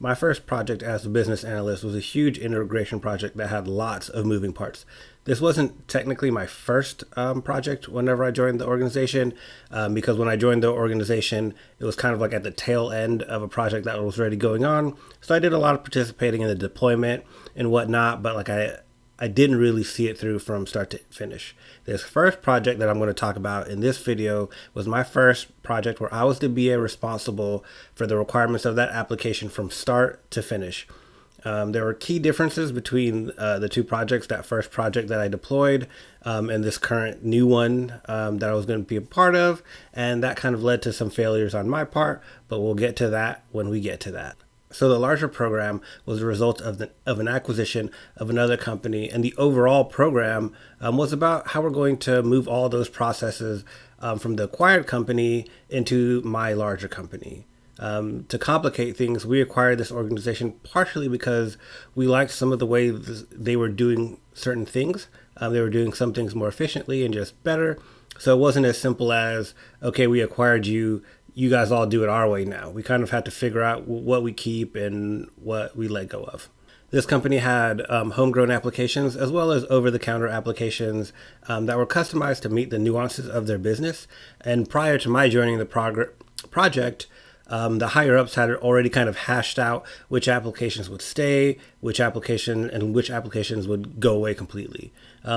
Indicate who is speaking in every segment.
Speaker 1: My first project as a business analyst was a huge integration project that had lots of moving parts. This wasn't technically my first project whenever I joined the organization, because when I joined the organization, it was kind of like at the tail end of a project that was already going on. So I did a lot of participating in the deployment and whatnot, but I didn't really see it through from start to finish. This first project that I'm going to talk about in this video was my first project where I was the BA responsible for the requirements of that application from start to finish. There were key differences between the two projects, that first project that I deployed and this current new one that I was going to be a part of, and that kind of led to some failures on my part, but we'll get to that when we get to that. So the larger program was a result of an acquisition of another company, and the overall program was about how we're going to move all those processes from the acquired company into my larger company. To complicate things, we acquired this organization partially because we liked some of the way they were doing certain things. They were doing some things more efficiently and just better. So it wasn't as simple as, okay, we acquired you. You guys all do it our way now. We kind of had to figure out what we keep and what we let go of. This company had homegrown applications as well as over-the-counter applications that were customized to meet the nuances of their business. And prior to my joining the project, the higher-ups had already kind of hashed out which applications would stay, which applications would go away completely.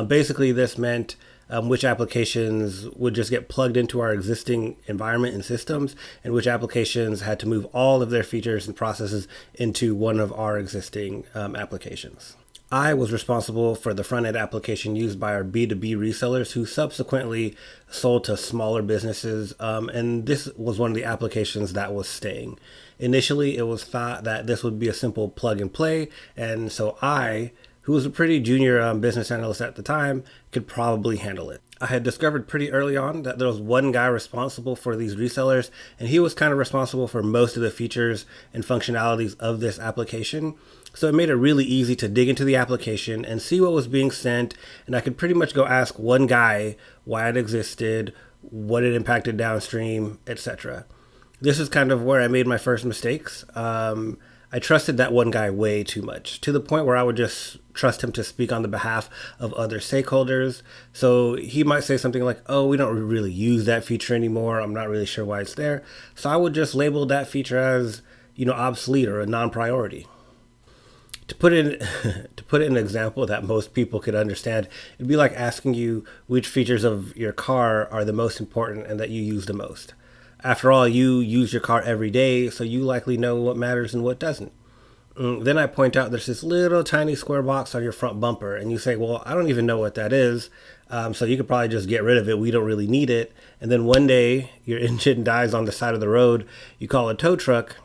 Speaker 1: Basically, this meant which applications would just get plugged into our existing environment and systems, and which applications had to move all of their features and processes into one of our existing applications. I was responsible for the front-end application used by our B2B resellers who subsequently sold to smaller businesses, and this was one of the applications that was staying. Initially, it was thought that this would be a simple plug and play, and so I, who was a pretty junior business analyst at the time, could probably handle it. I had discovered pretty early on that there was one guy responsible for these resellers, and he was kind of responsible for most of the features and functionalities of this application. So it made it really easy to dig into the application and see what was being sent, and I could pretty much go ask one guy why it existed, what it impacted downstream, etc. This is kind of where I made my first mistakes. I trusted that one guy way too much, to the point where I would just trust him to speak on the behalf of other stakeholders. So he might say something like, oh, we don't really use that feature anymore. I'm not really sure why it's there. So I would just label that feature as, obsolete or a non-priority. To put it in an example that most people could understand, it'd be like asking you which features of your car are the most important and that you use the most. After all, you use your car every day, so you likely know what matters and what doesn't. Then I point out there's this little tiny square box on your front bumper, and you say, well, I don't even know what that is, so you could probably just get rid of it. We don't really need it. And then one day, your engine dies on the side of the road. You call a tow truck,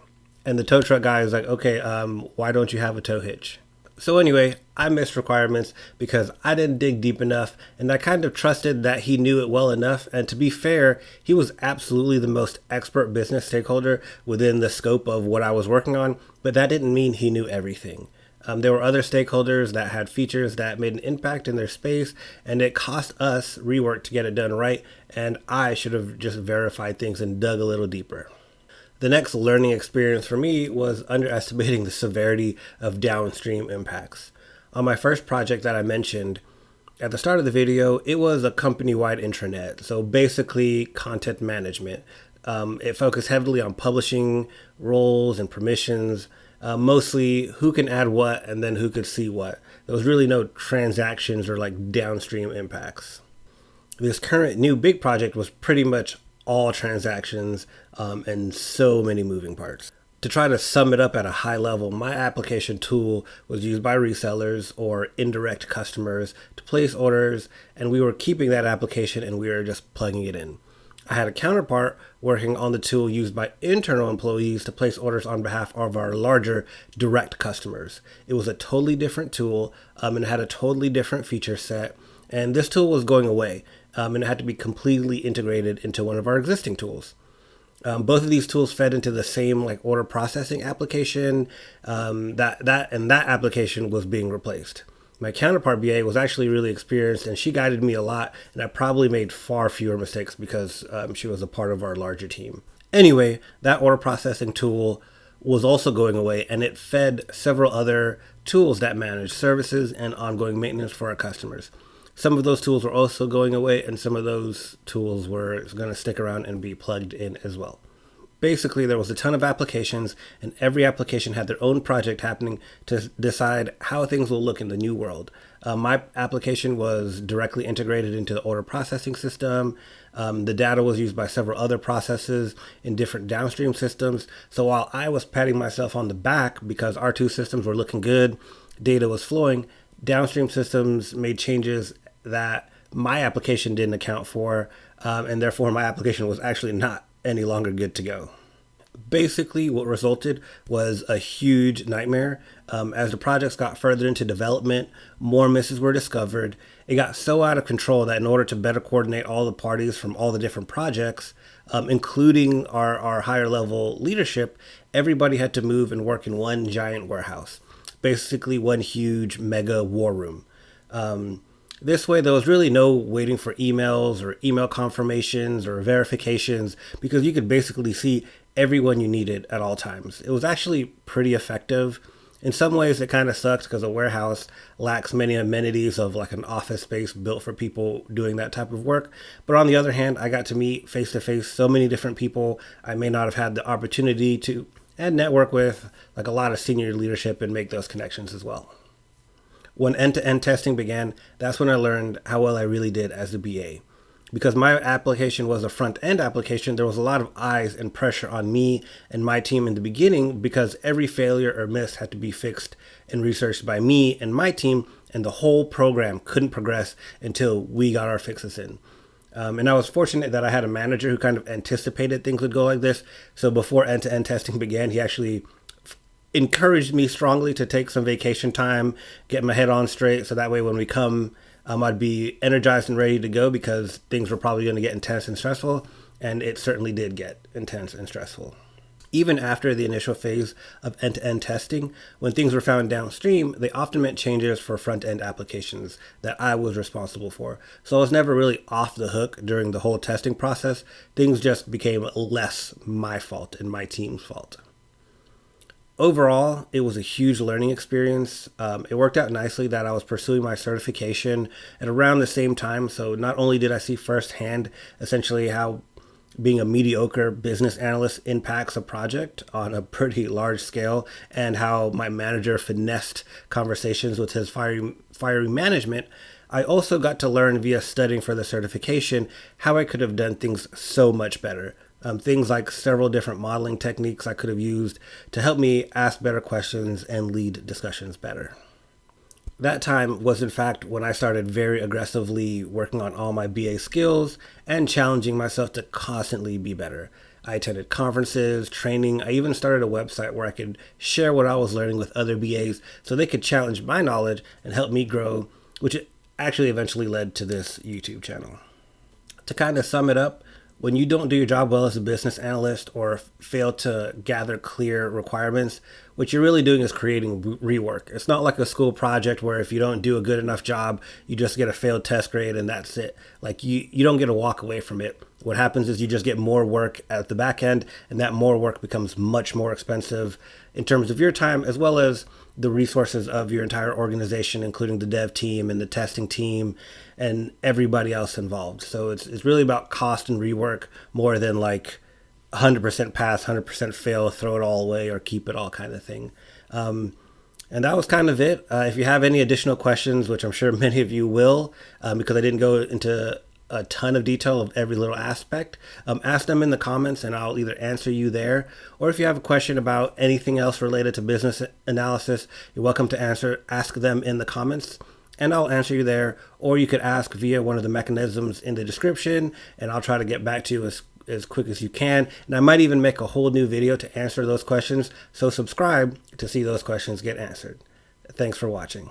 Speaker 1: and the tow truck guy is like, okay, why don't you have a tow hitch? So anyway, I missed requirements because I didn't dig deep enough, and I kind of trusted that he knew it well enough. And to be fair, he was absolutely the most expert business stakeholder within the scope of what I was working on, but that didn't mean he knew everything. There were other stakeholders that had features that made an impact in their space, and it cost us rework to get it done right, and I should have just verified things and dug a little deeper. The next learning experience for me was underestimating the severity of downstream impacts. On my first project that I mentioned at the start of the video, it was a company-wide intranet, so basically content management. It focused heavily on publishing roles and permissions, mostly who can add what and then who could see what. There was really no transactions or like downstream impacts. This current new big project was pretty much all transactions and so many moving parts. To try to sum it up at a high level, my application tool was used by resellers or indirect customers to place orders, and we were keeping that application and we were just plugging it in. I had a counterpart working on the tool used by internal employees to place orders on behalf of our larger direct customers. It was a totally different tool and it had a totally different feature set, and this tool was going away. And it had to be completely integrated into one of our existing tools. Both of these tools fed into the same order processing application. That application was being replaced. My counterpart BA was actually really experienced, and she guided me a lot, and I probably made far fewer mistakes because she was a part of our larger team. Anyway, that order processing tool was also going away, and it fed several other tools that manage services and ongoing maintenance for our customers. Some of those tools were also going away, and some of those tools were going to stick around and be plugged in as well. Basically, there was a ton of applications, and every application had their own project happening to decide how things will look in the new world. My application was directly integrated into the order processing system. The data was used by several other processes in different downstream systems. So while I was patting myself on the back because our two systems were looking good, data was flowing, downstream systems made changes that my application didn't account for, and therefore my application was actually not any longer good to go. Basically, what resulted was a huge nightmare. As the projects got further into development, more misses were discovered. It got so out of control that in order to better coordinate all the parties from all the different projects, including our higher level leadership, everybody had to move and work in one giant warehouse. Basically, one huge mega war room. This way, there was really no waiting for emails or email confirmations or verifications because you could basically see everyone you needed at all times. It was actually pretty effective. In some ways, it kind of sucks because a warehouse lacks many amenities of like an office space built for people doing that type of work. But on the other hand, I got to meet face to face so many different people I may not have had the opportunity to and network with like a lot of senior leadership and make those connections as well. When end-to-end testing began, that's when I learned how well I really did as a BA. Because my application was a front-end application, there was a lot of eyes and pressure on me and my team in the beginning because every failure or miss had to be fixed and researched by me and my team, and the whole program couldn't progress until we got our fixes in. And I was fortunate that I had a manager who kind of anticipated things would go like this. So before end-to-end testing began, he actually encouraged me strongly to take some vacation time, get my head on straight, so that way when we come, I'd be energized and ready to go because things were probably going to get intense and stressful, and it certainly did get intense and stressful. Even after the initial phase of end-to-end testing, when things were found downstream, they often meant changes for front-end applications that I was responsible for. So I was never really off the hook during the whole testing process. Things just became less my fault and my team's fault. Overall, it was a huge learning experience. It worked out nicely that I was pursuing my certification at around the same time. So not only did I see firsthand essentially how being a mediocre business analyst impacts a project on a pretty large scale and how my manager finessed conversations with his fiery management, I also got to learn via studying for the certification how I could have done things so much better. Things like several different modeling techniques I could have used to help me ask better questions and lead discussions better. That time was in fact when I started very aggressively working on all my BA skills and challenging myself to constantly be better. I attended conferences, training. I even started a website where I could share what I was learning with other BAs so they could challenge my knowledge and help me grow, which actually eventually led to this YouTube channel. To kind of sum it up, when you don't do your job well as a business analyst or fail to gather clear requirements, what you're really doing is creating rework. It's not like a school project where if you don't do a good enough job, you just get a failed test grade and that's it. Like you don't get to walk away from it. What happens is you just get more work at the back end, and that more work becomes much more expensive in terms of your time as well as the resources of your entire organization, including the dev team and the testing team and everybody else involved. So it's really about cost and rework more than like 100% pass, 100% fail, throw it all away or keep it all kind of thing. And that was kind of it. If you have any additional questions, which I'm sure many of you will, because I didn't go into a ton of detail of every little aspect, ask them in the comments and I'll either answer you there, or if you have a question about anything else related to business analysis, you're welcome to ask them in the comments and I'll answer you there, or you could ask via one of the mechanisms in the description and I'll try to get back to you as quick as you can. And I might even make a whole new video to answer those questions, so subscribe to see those questions get answered. Thanks for watching.